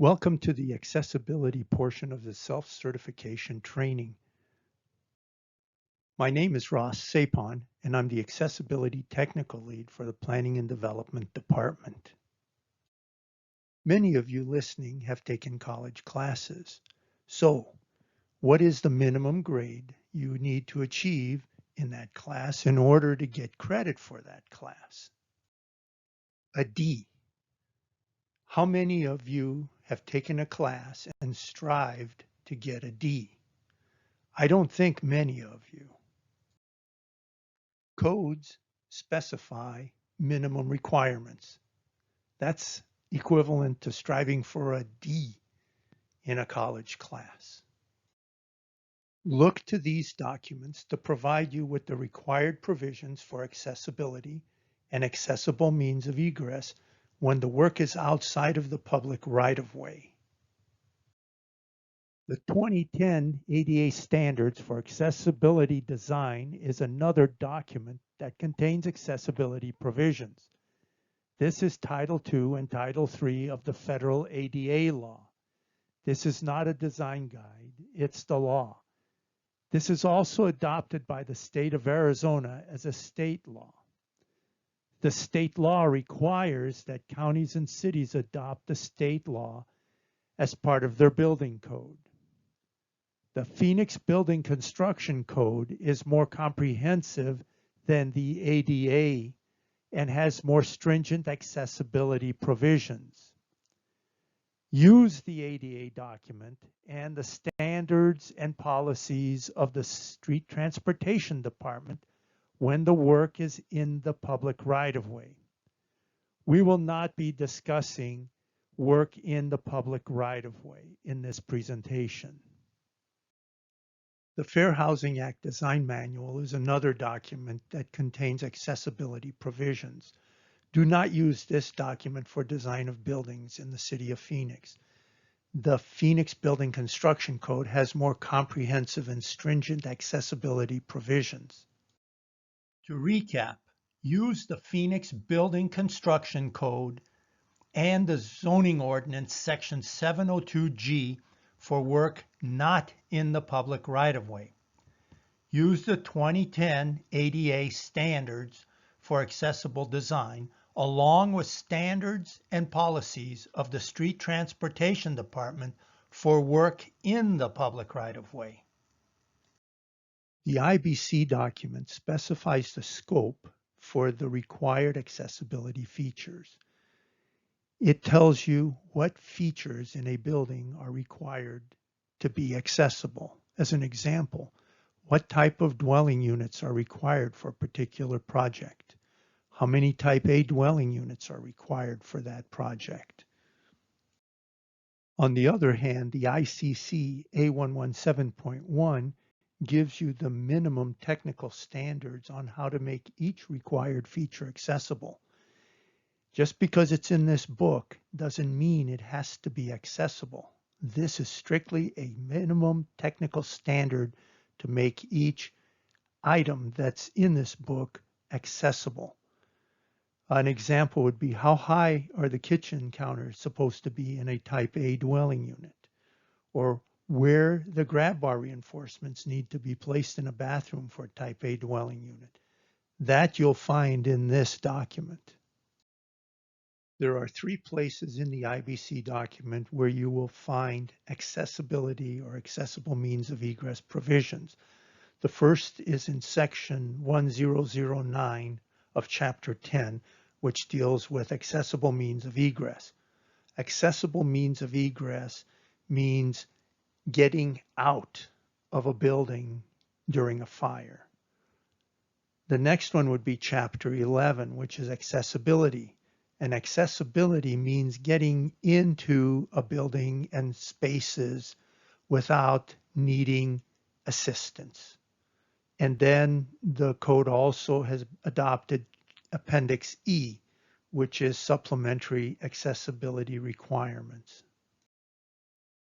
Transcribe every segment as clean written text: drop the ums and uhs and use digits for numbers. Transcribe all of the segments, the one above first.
Welcome to the accessibility portion of the self-certification training. My name is Ross Sapon, and I'm the Accessibility Technical Lead for the Planning and Development Department. Many of you listening have taken college classes. So, what is the minimum grade you need to achieve in that class in order to get credit for that class? A D. How many of you have taken a class and strived to get a D? I don't think many of you. Codes specify minimum requirements. That's equivalent to striving for a D in a college class. Look to these documents to provide you with the required provisions for accessibility and accessible means of egress when the work is outside of the public right-of-way. The 2010 ADA Standards for Accessibility Design is another document that contains accessibility provisions. This is Title II and Title III of the federal ADA law. This is not a design guide, it's the law. This is also adopted by the state of Arizona as a state law. The state law requires that counties and cities adopt the state law as part of their building code. The Phoenix Building Construction Code is more comprehensive than the ADA and has more stringent accessibility provisions. Use the ADA document and the standards and policies of the Street Transportation Department when the work is in the public right-of-way. We will not be discussing work in the public right-of-way in this presentation. The Fair Housing Act Design Manual is another document that contains accessibility provisions. Do not use this document for design of buildings in the city of Phoenix. The Phoenix Building Construction Code has more comprehensive and stringent accessibility provisions. To recap, use the Phoenix Building Construction Code and the Zoning Ordinance Section 702G for work not in the public right-of-way. Use the 2010 ADA Standards for Accessible Design along with standards and policies of the Street Transportation Department for work in the public right-of-way. The IBC document specifies the scope for the required accessibility features. It tells you what features in a building are required to be accessible. As an example, what type of dwelling units are required for a particular project? How many type A dwelling units are required for that project? On the other hand, the ICC A117.1 gives you the minimum technical standards on how to make each required feature accessible. Just because it's in this book doesn't mean it has to be accessible. This is strictly a minimum technical standard to make each item that's in this book accessible. An example would be, how high are the kitchen counters supposed to be in a type A dwelling unit? Or where the grab bar reinforcements need to be placed in a bathroom for a type A dwelling unit. That you'll find in this document. There are 3 places in the IBC document where you will find accessibility or accessible means of egress provisions. The first is in section 1009 of chapter 10, which deals with accessible means of egress. Accessible means of egress means getting out of a building during a fire. The next one would be chapter 11, which is accessibility. And accessibility means getting into a building and spaces without needing assistance. And then the code also has adopted Appendix E, which is supplementary accessibility requirements.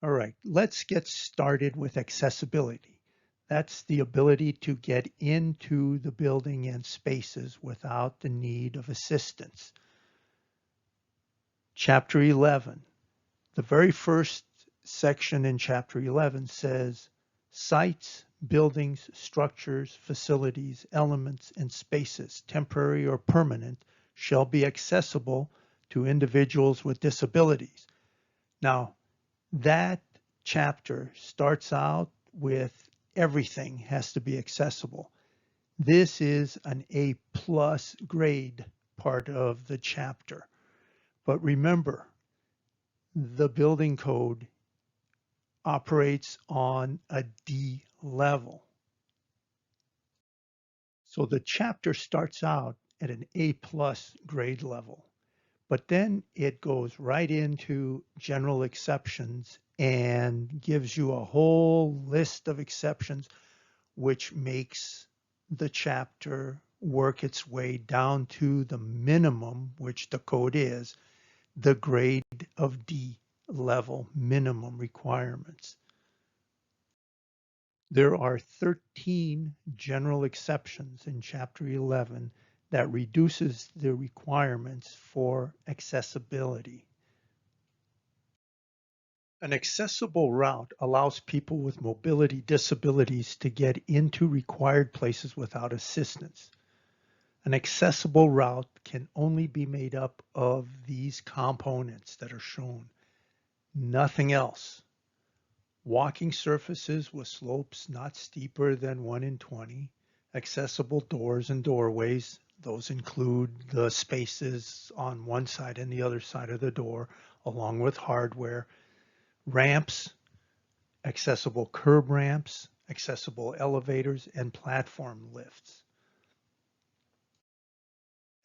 All right, let's get started with accessibility. That's the ability to get into the building and spaces without the need of assistance. Chapter 11 The very first section in Chapter 11 says, sites, buildings, structures, facilities, elements, and spaces, temporary or permanent, shall be accessible to individuals with disabilities. Now, that chapter starts out with everything has to be accessible. This is an A+ grade part of the chapter. But remember, the building code operates on a D level. So the chapter starts out at an A+ grade level, but then it goes right into general exceptions and gives you a whole list of exceptions, which makes the chapter work its way down to the minimum, which the code is, the grade of D level minimum requirements. There are 13 general exceptions in Chapter 11 that reduces the requirements for accessibility. An accessible route allows people with mobility disabilities to get into required places without assistance. An accessible route can only be made up of these components that are shown, nothing else. Walking surfaces with slopes not steeper than 1 in 20, accessible doors and doorways. Those include the spaces on one side and the other side of the door, along with hardware, ramps, accessible curb ramps, accessible elevators, and platform lifts.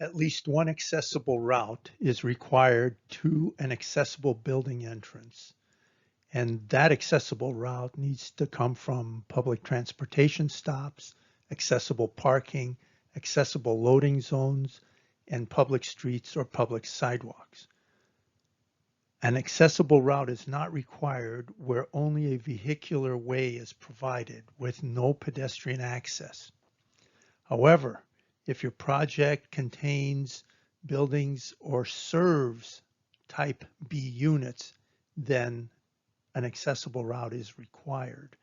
At least one accessible route is required to an accessible building entrance. And that accessible route needs to come from public transportation stops, accessible parking, accessible loading zones, and public streets or public sidewalks. An accessible route is not required where only a vehicular way is provided with no pedestrian access. However, if your project contains buildings or serves type B units, then an accessible route is required.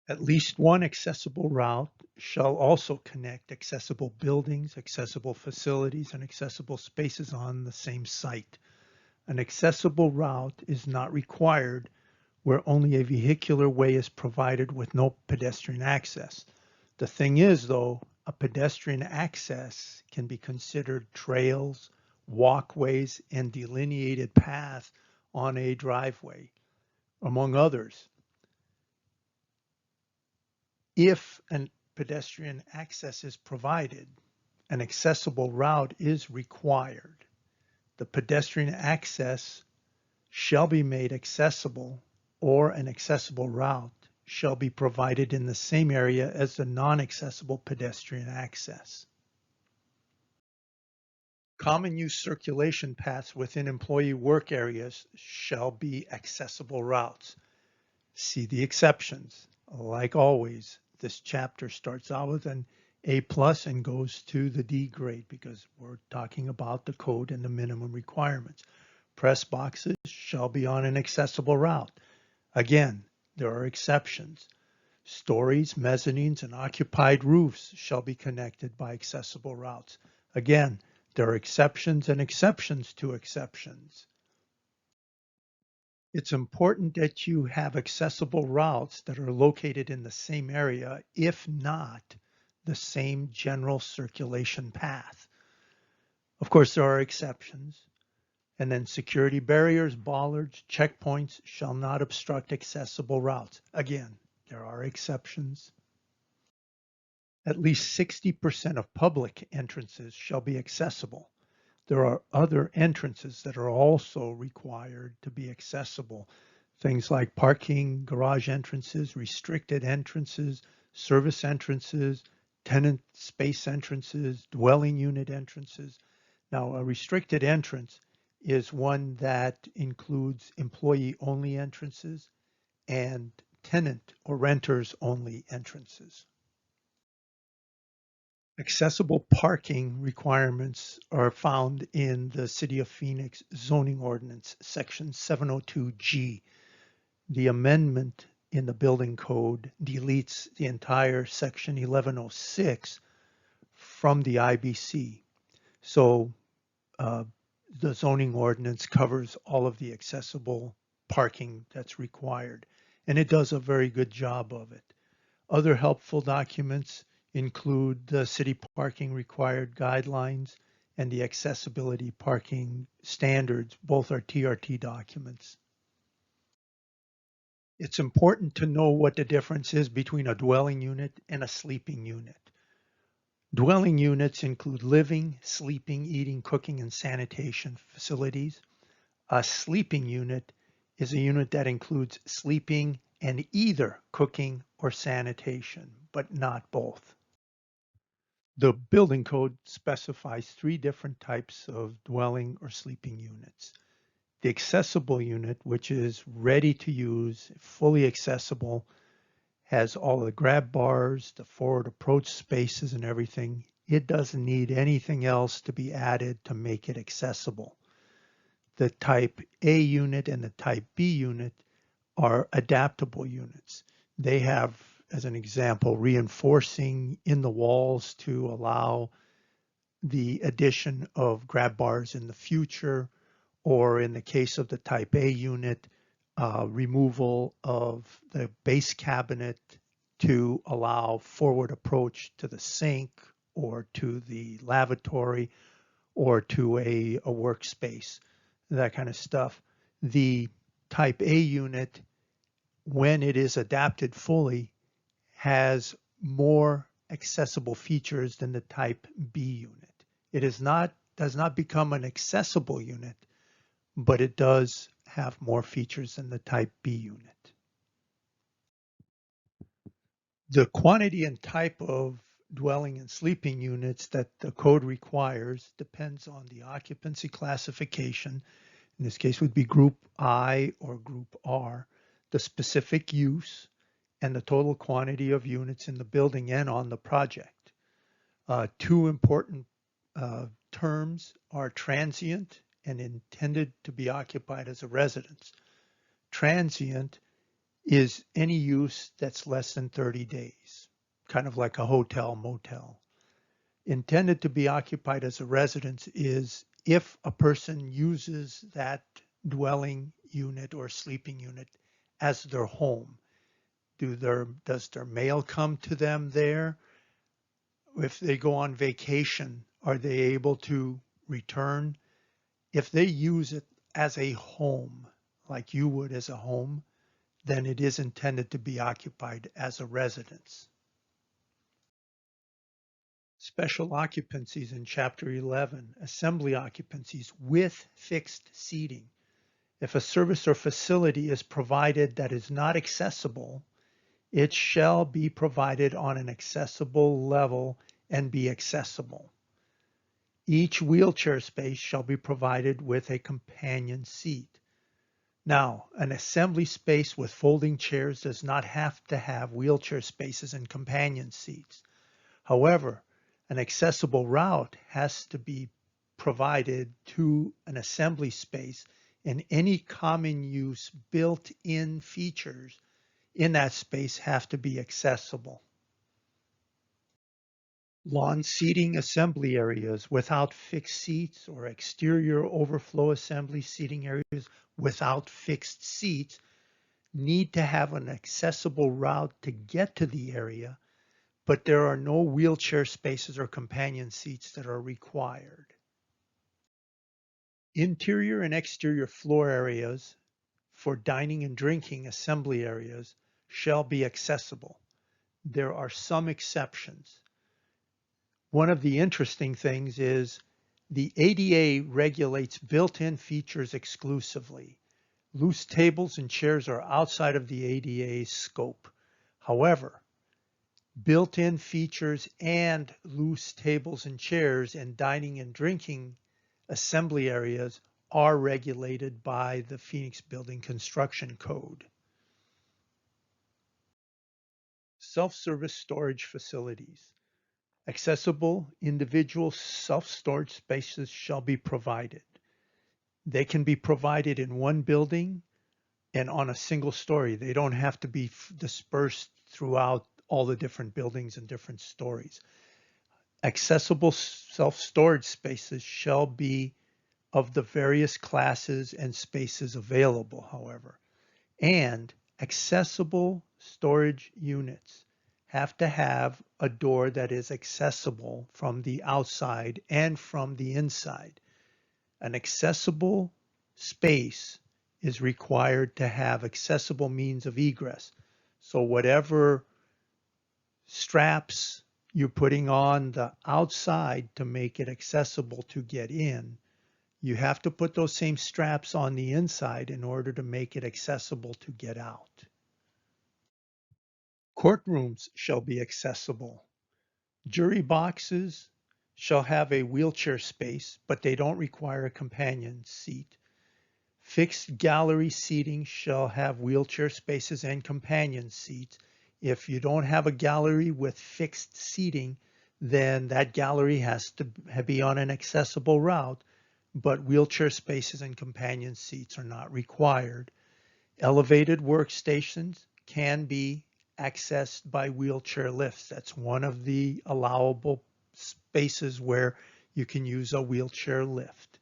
At least one accessible route shall also connect accessible buildings, accessible facilities, and accessible spaces on the same site. An accessible route is not required where only a vehicular way is provided with no pedestrian access. The thing is, though, a pedestrian access can be considered trails, walkways, and delineated paths on a driveway, among others. If a pedestrian access is provided, an accessible route is required. The pedestrian access shall be made accessible, or an accessible route shall be provided in the same area as the non-accessible pedestrian access. Common use circulation paths within employee work areas shall be accessible routes. See the exceptions. Like always, this chapter starts out with an A+ and goes to the D grade because we're talking about the code and the minimum requirements. Press boxes shall be on an accessible route. Again, there are exceptions. Stories, mezzanines, and occupied roofs shall be connected by accessible routes. Again, there are exceptions and exceptions to exceptions. It's important that you have accessible routes that are located in the same area, if not the same general circulation path. Of course, there are exceptions. And then security barriers, bollards, checkpoints shall not obstruct accessible routes. Again, there are exceptions. At least 60% of public entrances shall be accessible. There are other entrances that are also required to be accessible. Things like parking, garage entrances, restricted entrances, service entrances, tenant space entrances, dwelling unit entrances. Now, a restricted entrance is one that includes employee-only entrances and tenant or renters-only entrances. Accessible parking requirements are found in the City of Phoenix zoning ordinance, section 702G. The amendment in the building code deletes the entire section 1106 from the IBC. So uh, the zoning ordinance covers all of the accessible parking that's required, and it does a very good job of it. Other helpful documents include the city parking required guidelines and the accessibility parking standards. Both are TRT documents. It's important to know what the difference is between a dwelling unit and a sleeping unit. Dwelling units include living, sleeping, eating, cooking, and sanitation facilities. A sleeping unit is a unit that includes sleeping and either cooking or sanitation, but not both. The building code specifies three different types of dwelling or sleeping units. The accessible unit, which is ready to use, fully accessible, has all the grab bars, the forward approach spaces and everything. It doesn't need anything else to be added to make it accessible. The type A unit and the type B unit are adaptable units. They have, as an example, reinforcing in the walls to allow the addition of grab bars in the future, or in the case of the type A unit, removal of the base cabinet to allow forward approach to the sink or to the lavatory or to a workspace, that kind of stuff. The type A unit, when it is adapted fully, has more accessible features than the type B unit. It does not become an accessible unit, but it does have more features than the type B unit. The quantity and type of dwelling and sleeping units that the code requires depends on the occupancy classification. In this case would be group I or group R, the specific use, and the total quantity of units in the building and on the project. Two important terms are transient and intended to be occupied as a residence. Transient is any use that's less than 30 days, kind of like a hotel, motel. Intended to be occupied as a residence is if a person uses that dwelling unit or sleeping unit as their home. Does their mail come to them there? If they go on vacation, are they able to return? If they use it as a home, like you would as a home, then it is intended to be occupied as a residence. Special occupancies in Chapter 11, assembly occupancies with fixed seating. If a service or facility is provided that is not accessible, it shall be provided on an accessible level and be accessible. Each wheelchair space shall be provided with a companion seat. Now, an assembly space with folding chairs does not have to have wheelchair spaces and companion seats. However, an accessible route has to be provided to an assembly space, and any common use built-in features in that space have to be accessible. Lawn seating assembly areas without fixed seats or exterior overflow assembly seating areas without fixed seats need to have an accessible route to get to the area, but there are no wheelchair spaces or companion seats that are required. Interior and exterior floor areas for dining and drinking assembly areas shall be accessible. There are some exceptions. One of the interesting things is the ADA regulates built-in features exclusively. Loose tables and chairs are outside of the ADA's scope. However, built-in features and loose tables and chairs in dining and drinking assembly areas are regulated by the Phoenix Building Construction Code. Self-service storage facilities. Accessible individual self-storage spaces shall be provided. They can be provided in one building and on a single story. They don't have to be dispersed throughout all the different buildings and different stories. Accessible self-storage spaces shall be of the various classes and spaces available, however. And accessible storage units have to have a door that is accessible from the outside and from the inside. An accessible space is required to have accessible means of egress. So whatever straps you're putting on the outside to make it accessible to get in, you have to put those same straps on the inside in order to make it accessible to get out. Courtrooms shall be accessible. Jury boxes shall have a wheelchair space, but they don't require a companion seat. Fixed gallery seating shall have wheelchair spaces and companion seats. If you don't have a gallery with fixed seating, then that gallery has to be on an accessible route, but wheelchair spaces and companion seats are not required. Elevated workstations can be accessed by wheelchair lifts. That's one of the allowable spaces where you can use a wheelchair lift.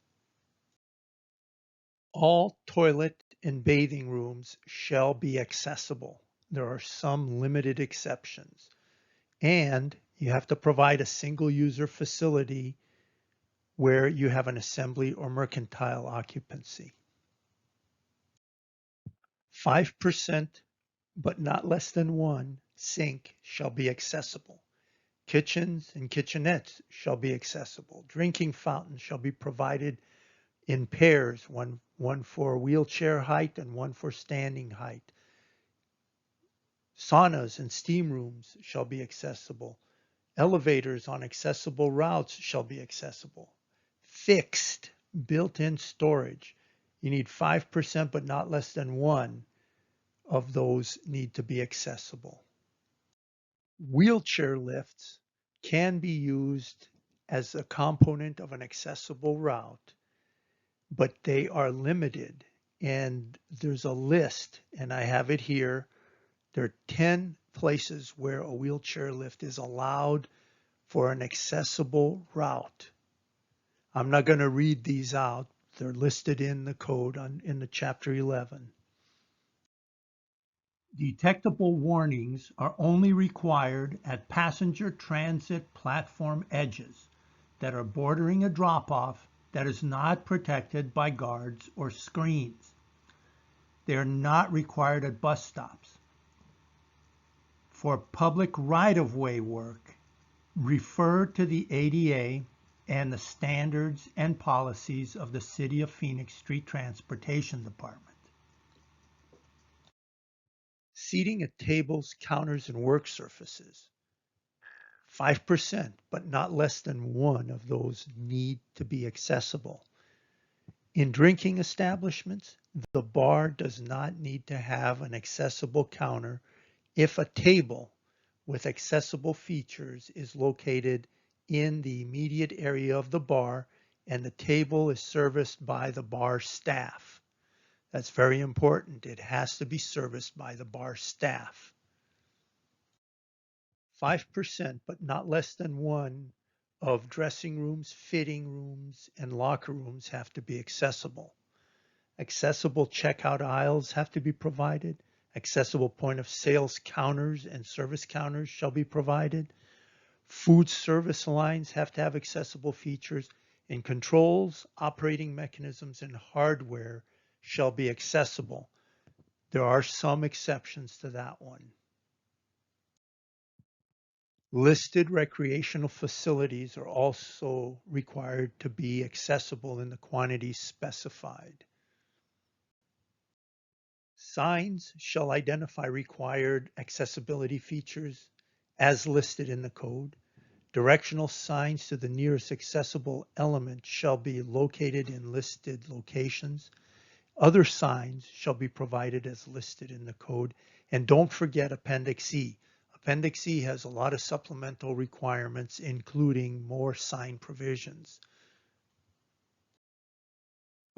All toilet and bathing rooms shall be accessible. There are some limited exceptions. And you have to provide a single user facility where you have an assembly or mercantile occupancy. 5%, but not less than one, sink shall be accessible. Kitchens and kitchenettes shall be accessible. Drinking fountains shall be provided in pairs, one for wheelchair height and one for standing height. Saunas and steam rooms shall be accessible. Elevators on accessible routes shall be accessible. Fixed built-in storage. You need 5%, but not less than one of those need to be accessible. Wheelchair lifts can be used as a component of an accessible route, but they are limited. And there's a list, and I have it here. There are 10 places where a wheelchair lift is allowed for an accessible route. I'm not going to read these out. They're listed in the code in the Chapter 11. Detectable warnings are only required at passenger transit platform edges that are bordering a drop-off that is not protected by guards or screens. They are not required at bus stops. For public right-of-way work, refer to the ADA and the standards and policies of the City of Phoenix Street Transportation Department. Seating at tables, counters, and work surfaces. 5%, but not less than one of those need to be accessible. In drinking establishments, the bar does not need to have an accessible counter if a table with accessible features is located in the immediate area of the bar and the table is serviced by the bar staff. That's very important. It has to be serviced by the bar staff. 5%, but not less than one of dressing rooms, fitting rooms, and locker rooms have to be accessible. Accessible checkout aisles have to be provided. Accessible point of sales counters and service counters shall be provided. Food service lines have to have accessible features, and controls, operating mechanisms, and hardware shall be accessible. There are some exceptions to that one. Listed recreational facilities are also required to be accessible in the quantities specified. Signs shall identify required accessibility features as listed in the code. Directional signs to the nearest accessible element shall be located in listed locations. Other signs shall be provided as listed in the code. And don't forget Appendix E. Appendix E has a lot of supplemental requirements, including more sign provisions.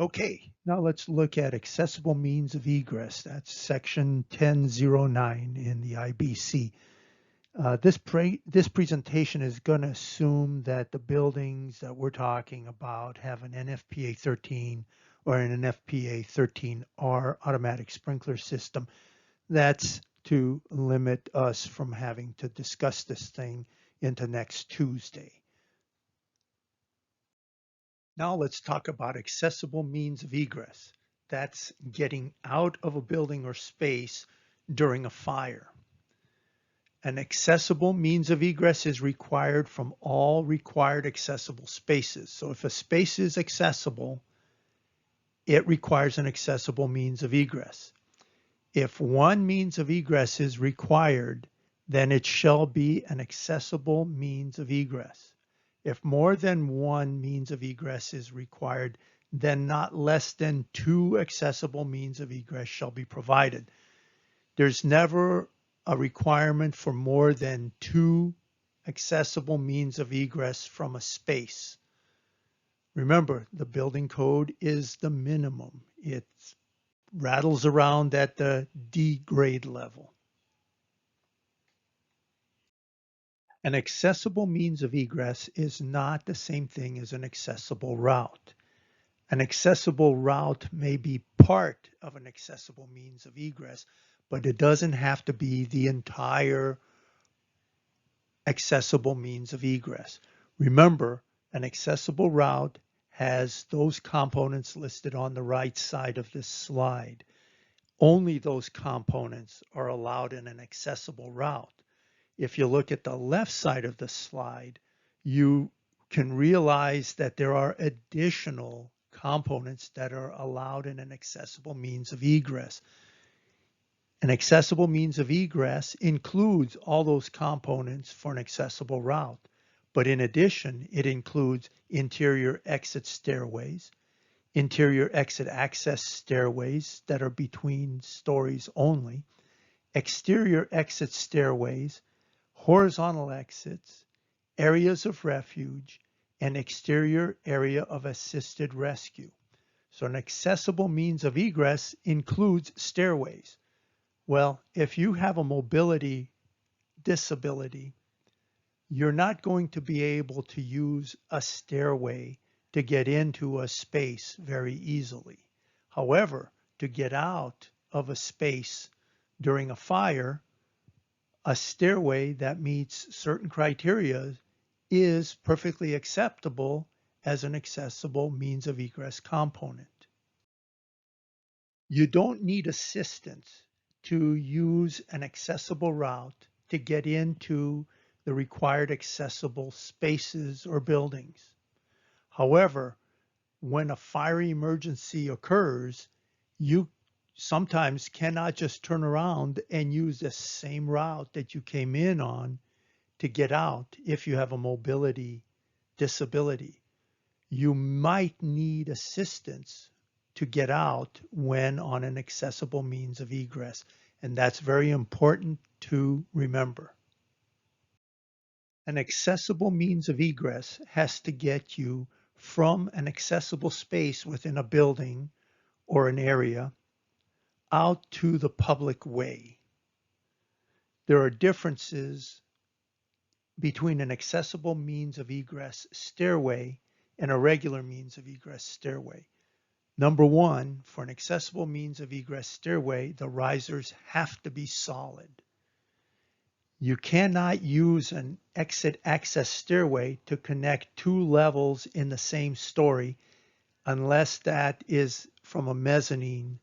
Okay, now let's look at accessible means of egress. That's section 1009 in the IBC. This presentation is going to assume that the buildings that we're talking about have an NFPA 13 or an NFPA 13R automatic sprinkler system. That's to limit us from having to discuss this thing into next Tuesday. Now let's talk about accessible means of egress. That's getting out of a building or space during a fire. An accessible means of egress is required from all required accessible spaces. So if a space is accessible, it requires an accessible means of egress. If one means of egress is required, then it shall be an accessible means of egress. If more than one means of egress is required, then not less than 2 accessible means of egress shall be provided. There's never a requirement for more than 2 accessible means of egress from a space. Remember, the building code is the minimum. It rattles around at the D grade level. An accessible means of egress is not the same thing as an accessible route. An accessible route may be part of an accessible means of egress, but it doesn't have to be the entire accessible means of egress. Remember, an accessible route has those components listed on the right side of this slide. Only those components are allowed in an accessible route. If you look at the left side of the slide, you can realize that there are additional components that are allowed in an accessible means of egress. An accessible means of egress includes all those components for an accessible route, but in addition, it includes interior exit stairways, interior exit access stairways that are between stories only, exterior exit stairways, horizontal exits, areas of refuge, and exterior area of assisted rescue. So an accessible means of egress includes stairways. Well, if you have a mobility disability, you're not going to be able to use a stairway to get into a space very easily. However, to get out of a space during a fire, a stairway that meets certain criteria is perfectly acceptable as an accessible means of egress component. You don't need assistance to use an accessible route to get into the required accessible spaces or buildings. However, when a fire emergency occurs, you sometimes cannot just turn around and use the same route that you came in on to get out if you have a mobility disability. You might need assistance to get out when on an accessible means of egress, and that's very important to remember. An accessible means of egress has to get you from an accessible space within a building or an area out to the public way. There are differences between an accessible means of egress stairway and a regular means of egress stairway. Number one, for an accessible means of egress stairway, the risers have to be solid. You cannot use an exit access stairway to connect 2 levels in the same story unless that is from a mezzanine.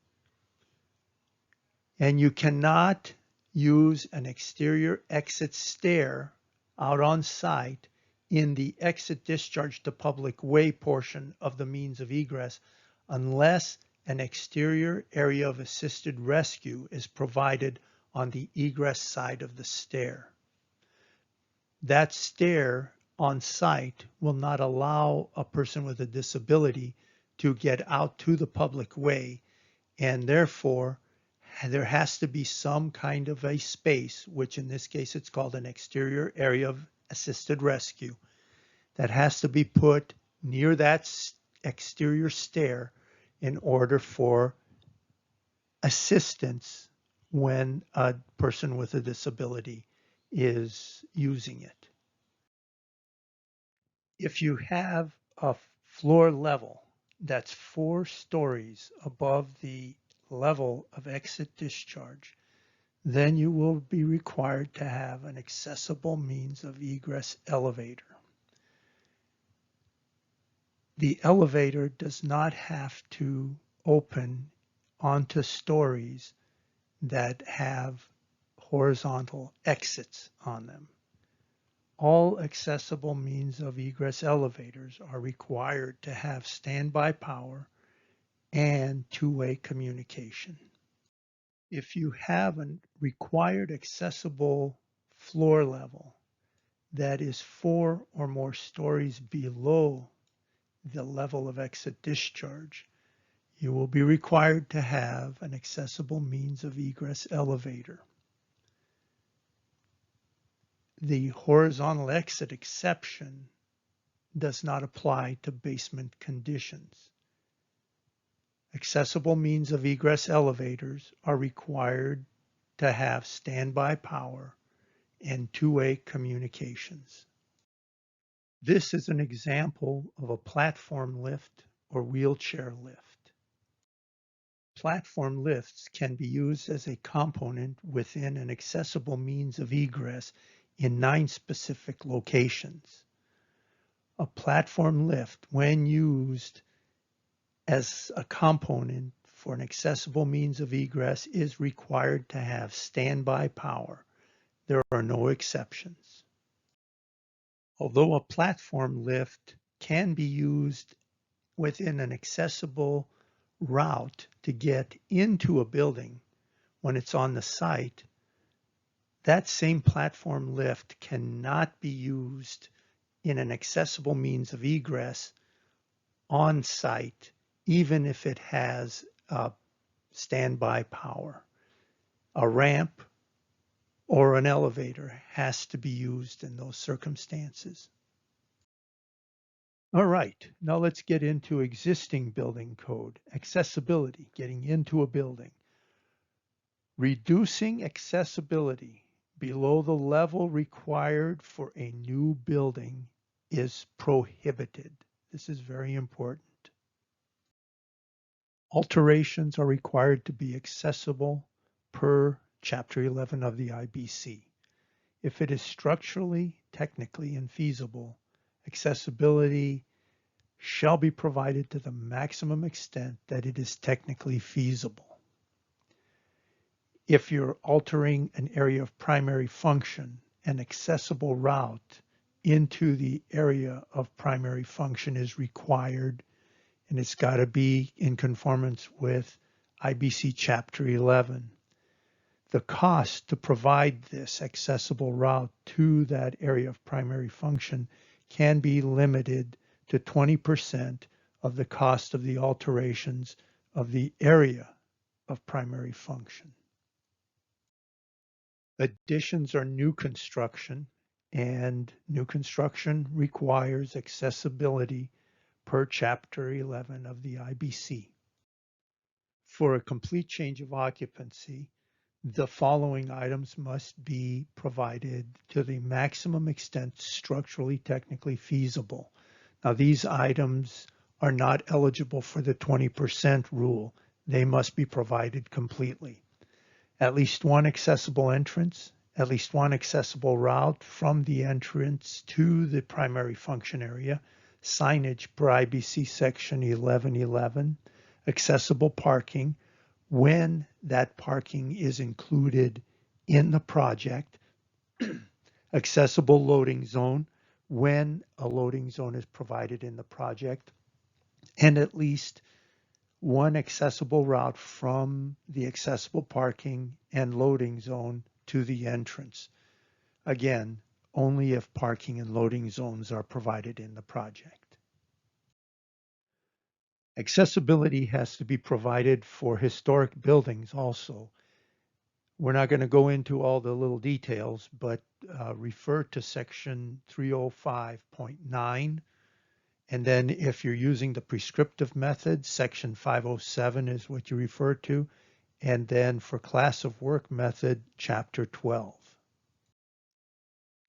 And you cannot use an exterior exit stair out on site in the exit discharge to public way portion of the means of egress unless an exterior area of assisted rescue is provided on the egress side of the stair. That stair on site will not allow a person with a disability to get out to the public way and therefore there has to be some kind of a space, which in this case it's called an exterior area of assisted rescue, that has to be put near that exterior stair in order for assistance when a person with a disability is using it. If you have a floor level that's 4 stories above the level of exit discharge, then you will be required to have an accessible means of egress elevator. The elevator does not have to open onto stories that have horizontal exits on them. All accessible means of egress elevators are required to have standby power and two-way communication. If you have a required accessible floor level that is 4 or more stories below the level of exit discharge, you will be required to have an accessible means of egress elevator. The horizontal exit exception does not apply to basement conditions. Accessible means of egress elevators are required to have standby power and two-way communications. This is an example of a platform lift or wheelchair lift. Platform lifts can be used as a component within an accessible means of egress in 9 specific locations. A platform lift, when used as a component for an accessible means of egress, is required to have standby power. There are no exceptions. Although a platform lift can be used within an accessible route to get into a building when it's on the site, that same platform lift cannot be used in an accessible means of egress on site, even if it has standby power. A ramp or an elevator has to be used in those circumstances. All right, now let's get into existing building code, accessibility, getting into a building. Reducing accessibility below the level required for a new building is prohibited. This is very important. Alterations are required to be accessible per Chapter 11 of the IBC. If it is structurally, technically infeasible, accessibility shall be provided to the maximum extent that it is technically feasible. If you're altering an area of primary function, an accessible route into the area of primary function is required, and it's got to be in conformance with IBC Chapter 11. The cost to provide this accessible route to that area of primary function can be limited to 20% of the cost of the alterations of the area of primary function. Additions are new construction, and new construction requires accessibility per Chapter 11 of the IBC. For a complete change of occupancy, the following items must be provided to the maximum extent structurally technically feasible. Now, these items are not eligible for the 20% rule. They must be provided completely. At least one accessible entrance, at least one accessible route from the entrance to the primary function area, signage per IBC section 1111, accessible parking when that parking is included in the project, accessible loading zone when a loading zone is provided in the project, and at least one accessible route from the accessible parking and loading zone to the entrance. Again, only if parking and loading zones are provided in the project. Accessibility has to be provided for historic buildings also, We're not going to go into all the little details, but refer to section 305.9. And then if you're using the prescriptive method, section 507 is what you refer to. And then for class of work method, chapter 12.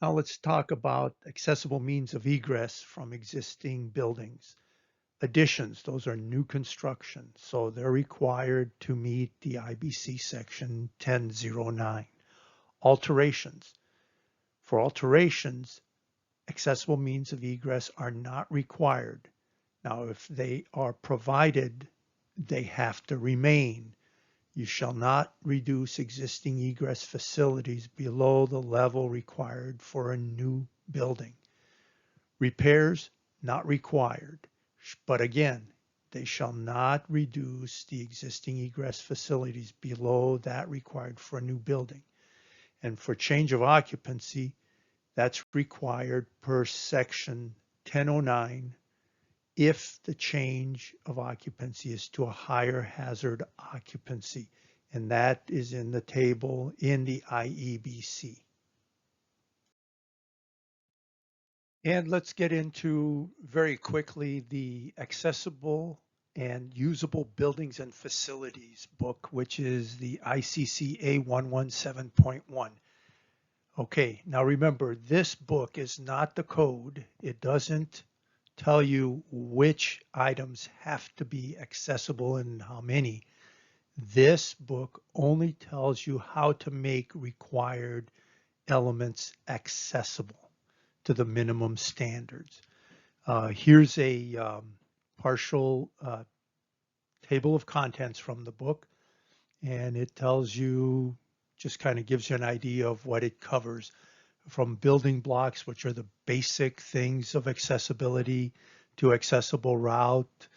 Now let's talk about accessible means of egress from existing buildings. Additions, those are new construction, so they're required to meet the IBC section 1009. Alterations. For alterations, accessible means of egress are not required. Now, if they are provided, they have to remain. You shall not reduce existing egress facilities below the level required for a new building. Repairs, not required. But again, they shall not reduce the existing egress facilities below that required for a new building. And for change of occupancy, that's required per section 1009 if the change of occupancy is to a higher hazard occupancy. And that is in the table in the IEBC. And let's get into very quickly the accessible and usable buildings and facilities book, which is the ICC A117.1. Okay, now remember, this book is not the code. It doesn't tell you which items have to be accessible and how many. This book only tells you how to make required elements accessible to the minimum standards. Here's a partial table of contents from the book, and it tells you, just kind of gives you an idea of what it covers, from building blocks, which are the basic things of accessibility, to accessible route,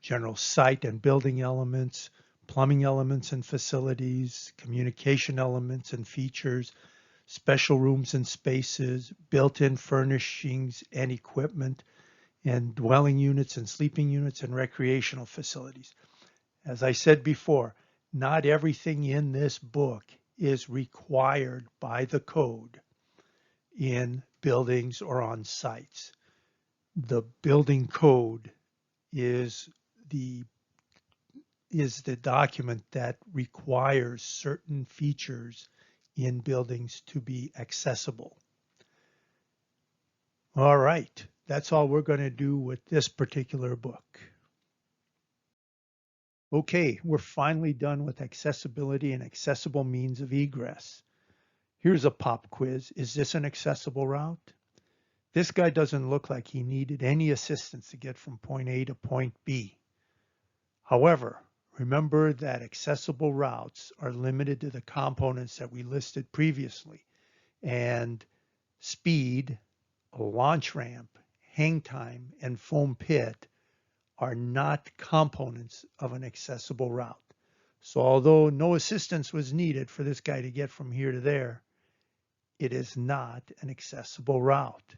general site and building elements, plumbing elements and facilities, communication elements and features, special rooms and spaces, built-in furnishings and equipment, and dwelling units and sleeping units and recreational facilities. As I said before, not everything in this book is required by the code in buildings or on sites. The building code is the document that requires certain features in buildings to be accessible. All right, that's all we're going to do with this particular book. Okay, we're finally done with accessibility and accessible means of egress. Here's a pop quiz. Is this an accessible route? This guy doesn't look like he needed any assistance to get from point A to point B. However, remember that accessible routes are limited to the components that we listed previously, and speed, a launch ramp, hang time, and foam pit are not components of an accessible route. So although no assistance was needed for this guy to get from here to there, it is not an accessible route.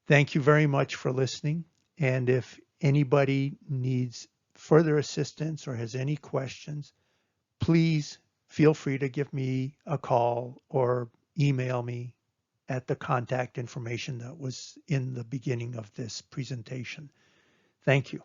Thank you very much for listening. And if anybody needs further assistance or has any questions, please feel free to give me a call or email me at the contact information that was in the beginning of this presentation. Thank you.